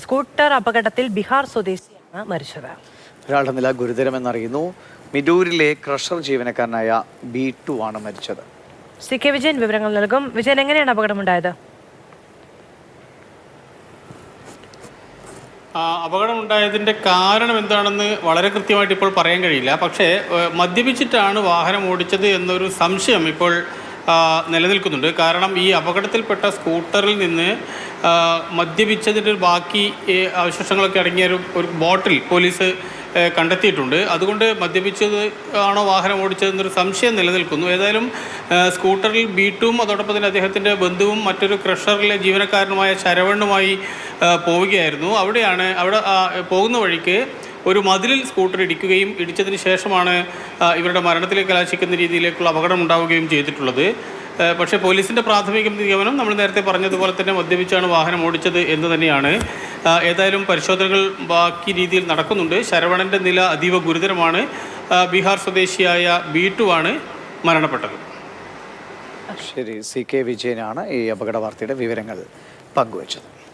Scooter അപകടത്തിൽ ബീഹാർ സ്വദേശിയാണ് മരിച്ചത്. ഒരാളുടെ നില ഗുരുതരമെന്നറിയുന്നു. മിഡൂരിലെ ക്രഷർ ജീവനക്കാരനായ B2 ആണ് മരിച്ചത്. CK വിജയൻ വിവരങ്ങൾ നൽകും. വിജയൻ, എങ്ങനെയാണ് അപകടമുണ്ടായത്? അപകടമുണ്ടായതിൻ്റെ കാരണം എന്താണെന്ന് വളരെ കൃത്യമായിട്ട് ഇപ്പോൾ പറയാൻ കഴിയില്ല. പക്ഷേ മദ്യപിച്ചിട്ടാണ് വാഹനം ഓടിച്ചത് എന്നൊരു സംശയം ഇപ്പോൾ നിലനിൽക്കുന്നുണ്ട്. കാരണം ഈ അപകടത്തിൽപ്പെട്ട സ്കൂട്ടറിൽ നിന്ന് മദ്യപിച്ചതിൻ്റെ ബാക്കി അവശിഷ്ടങ്ങളൊക്കെ അടങ്ങിയ ഒരു ബോട്ടിൽ പോലീസ് കണ്ടെത്തിയിട്ടുണ്ട്. അതുകൊണ്ട് മദ്യപിച്ചത് ആണോ വാഹനം ഓടിച്ചതെന്നൊരു സംശയം നിലനിൽക്കുന്നു. ഏതായാലും സ്കൂട്ടറിൽ B2 അതോടൊപ്പം തന്നെ അദ്ദേഹത്തിൻ്റെ ബന്ധുവും മറ്റൊരു ക്രഷറിലെ ജീവനക്കാരനുമായ ശരവണ്ണുമായി പോവുകയായിരുന്നു. അവിടെ പോകുന്ന വഴിക്ക് ഒരു മതിലിൽ സ്കൂട്ടർ ഇടിക്കുകയും ഇടിച്ചതിന് ശേഷമാണ് ഇവരുടെ മരണത്തിലേക്ക് കലാശിക്കുന്ന രീതിയിലേക്കുള്ള അപകടം ഉണ്ടാവുകയും ചെയ്തിട്ടുള്ളത്. പക്ഷേ പോലീസിൻ്റെ പ്രാഥമിക നിഗമനം നമ്മൾ നേരത്തെ പറഞ്ഞതുപോലെ തന്നെ മദ്യപിച്ചാണ് വാഹനം ഓടിച്ചത് എന്ന് തന്നെയാണ്. ഏതായാലും പരിശോധനകൾ ബാക്കി രീതിയിൽ നടക്കുന്നുണ്ട്. ശരവണൻ്റെ നില അതീവ ഗുരുതരമാണ്. ബീഹാർ സ്വദേശിയായ B2 ആണ് മരണപ്പെട്ടത്. ശരി, CK വിജയനാണ് ഈ അപകട വാർത്തയുടെ വിവരങ്ങൾ പങ്കുവച്ചത്.